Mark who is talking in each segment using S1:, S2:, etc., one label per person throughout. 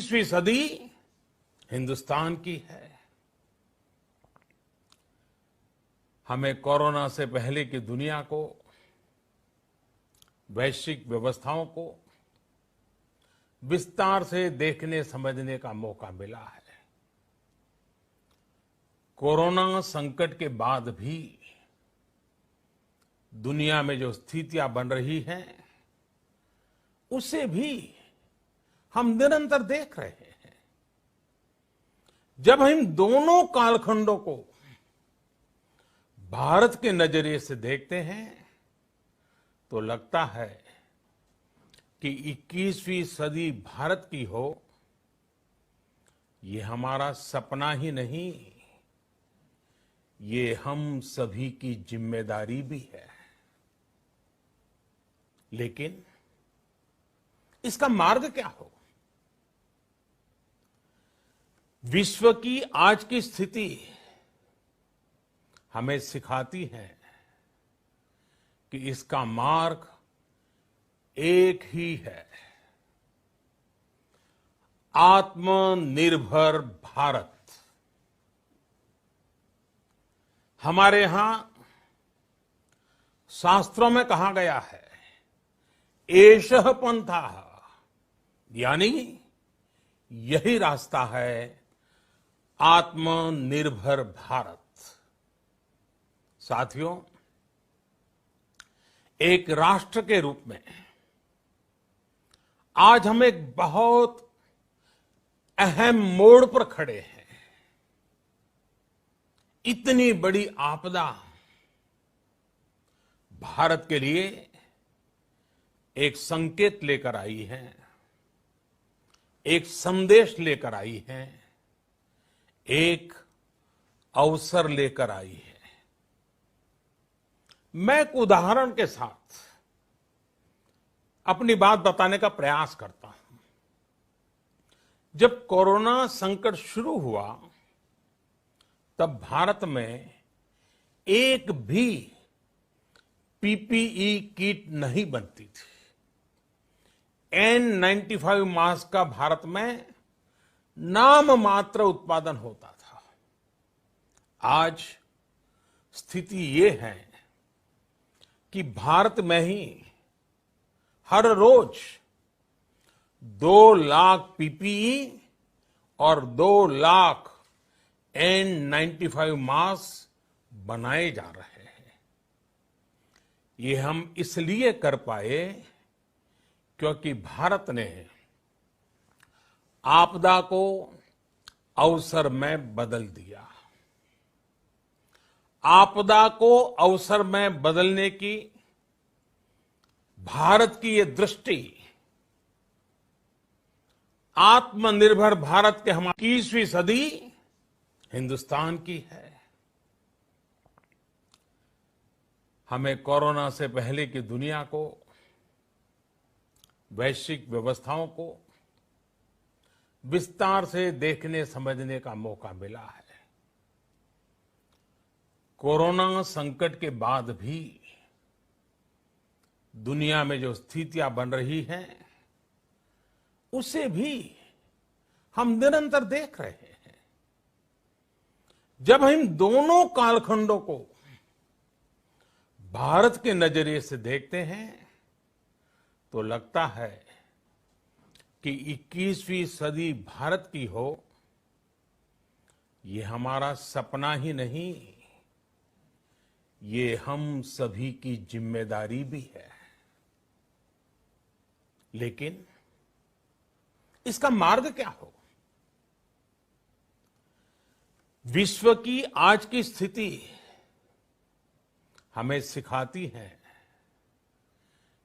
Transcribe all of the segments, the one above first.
S1: 21वीं सदी हिंदुस्तान की है। हमें कोरोना से पहले की दुनिया को, वैश्विक व्यवस्थाओं को विस्तार से देखने समझने का मौका मिला है। कोरोना संकट के बाद भी दुनिया में जो स्थितियां बन रही हैं, उसे भी हम निरंतर देख रहे हैं। जब हम दोनों कालखंडों को भारत के नजरिए से देखते हैं तो लगता है कि 21वीं सदी भारत की हो, ये हमारा सपना ही नहीं, ये हम सभी की जिम्मेदारी भी है। लेकिन इसका मार्ग क्या हो? विश्व की आज की स्थिति हमें सिखाती है कि इसका मार्ग एक ही है, आत्मनिर्भर भारत। हमारे यहां शास्त्रों में कहा गया है, एषः पंथः, यानी यही रास्ता है आत्मनिर्भर भारत। साथियों, एक राष्ट्र के रूप में आज हम एक बहुत अहम मोड़ पर खड़े हैं। इतनी बड़ी आपदा भारत के लिए एक संकेत लेकर आई है, एक संदेश लेकर आई है, एक अवसर लेकर आई है। मैं एक उदाहरण के साथ अपनी बात बताने का प्रयास करता हूं। जब कोरोना संकट शुरू हुआ, तब भारत में एक भी पीपीई किट नहीं बनती थी। N95 मास्क का भारत में नाम मात्र उत्पादन होता था। आज स्थिति ये है कि भारत में ही हर रोज 2 लाख पीपीई और 2 लाख N95 मास्क बनाए जा रहे हैं। ये हम इसलिए कर पाए क्योंकि भारत ने आपदा को अवसर में बदल दिया। आपदा को अवसर में बदलने की भारत की ये दृष्टि आत्मनिर्भर भारत के हमारी 21वीं सदी हिंदुस्तान की है। हमें कोरोना से पहले की दुनिया को, वैश्विक व्यवस्थाओं को विस्तार से देखने समझने का मौका मिला है। कोरोना संकट के बाद भी दुनिया में जो स्थितियां बन रही हैं, उसे भी हम निरंतर देख रहे हैं। जब हम दोनों कालखंडों को भारत के नजरिए से देखते हैं तो लगता है कि 21वीं सदी भारत की हो, ये हमारा सपना ही नहीं, ये हम सभी की जिम्मेदारी भी है। लेकिन इसका मार्ग क्या हो? विश्व की आज की स्थिति हमें सिखाती है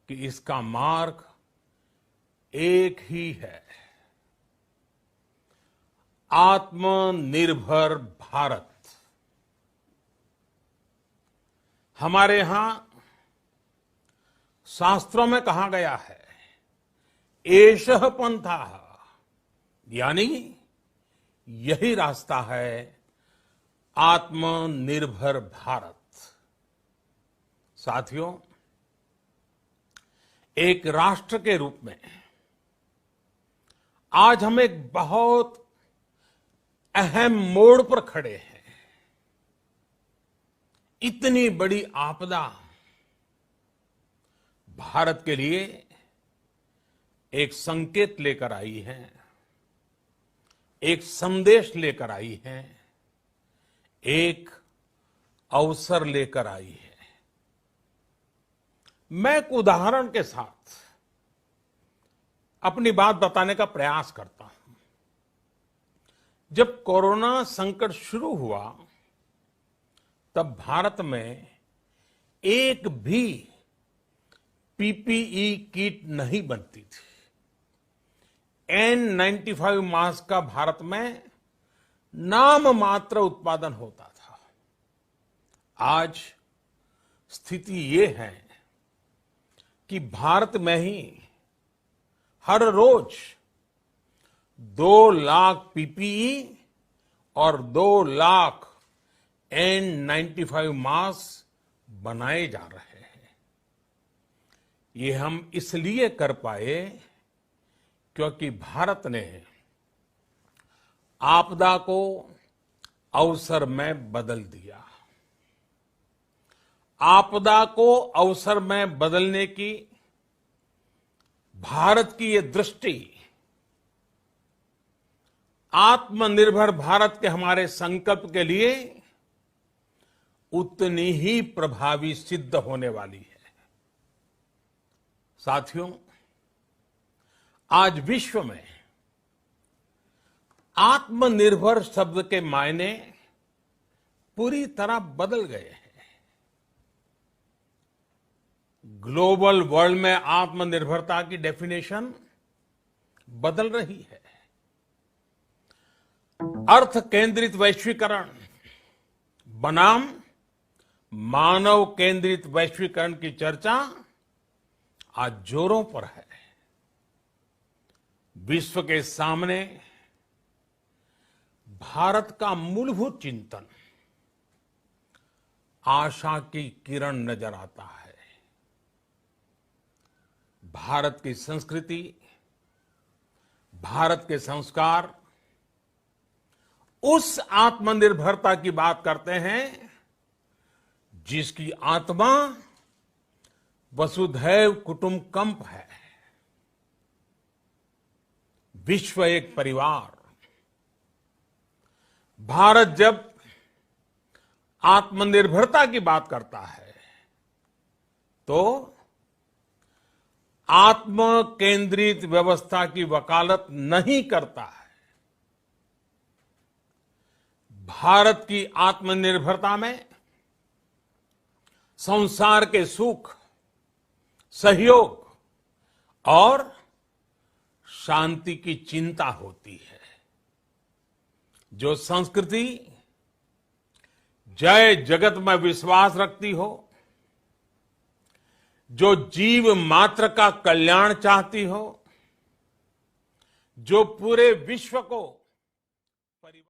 S1: कि इसका मार्ग एक ही है, आत्मनिर्भर भारत। हमारे यहां शास्त्रों में कहा गया है, एषः पंथः, यानी यही रास्ता है आत्मनिर्भर भारत। साथियों, एक राष्ट्र के रूप में आज हम एक बहुत अहम मोड़ पर खड़े हैं। इतनी बड़ी आपदा भारत के लिए एक संकेत लेकर आई है, एक संदेश लेकर आई है, एक अवसर लेकर आई है। मैं एक उदाहरण के साथ अपनी बात बताने का प्रयास करता हूं। जब कोरोना संकट शुरू हुआ तब भारत में एक भी पीपीई किट नहीं बनती थी। N95 मास्क का भारत में नाम मात्र उत्पादन होता था। आज स्थिति ये है कि भारत में ही हर रोज 2 लाख पीपीई और 2 लाख N95 मास्क बनाए जा रहे हैं। ये हम इसलिए कर पाए क्योंकि भारत ने आपदा को अवसर में बदल दिया। आपदा को अवसर में बदलने की भारत की ये दृष्टि आत्मनिर्भर भारत के हमारे संकल्प के लिए उतनी ही प्रभावी सिद्ध होने वाली है। साथियों, आज विश्व में आत्मनिर्भर शब्द के मायने पूरी तरह बदल गए हैं। ग्लोबल वर्ल्ड में आत्मनिर्भरता की डेफिनेशन बदल रही है। अर्थ केंद्रित वैश्वीकरण बनाम मानव केंद्रित वैश्वीकरण की चर्चा आज जोरों पर है। विश्व के सामने भारत का मूलभूत चिंतन आशा की किरण नजर आता है। भारत की संस्कृति, भारत के संस्कार उस आत्मनिर्भरता की बात करते हैं जिसकी आत्मा वसुधैव कुटुंबकम है। विश्व एक परिवार। भारत जब आत्मनिर्भरता की बात करता है तो आत्म केंद्रित व्यवस्था की वकालत नहीं करता है। भारत की आत्मनिर्भरता में संसार के सुख, सहयोग और शांति की चिंता होती है। जो संस्कृति जय जगत में विश्वास रखती हो, जो जीव मात्र का कल्याण चाहती हो, जो पूरे विश्व को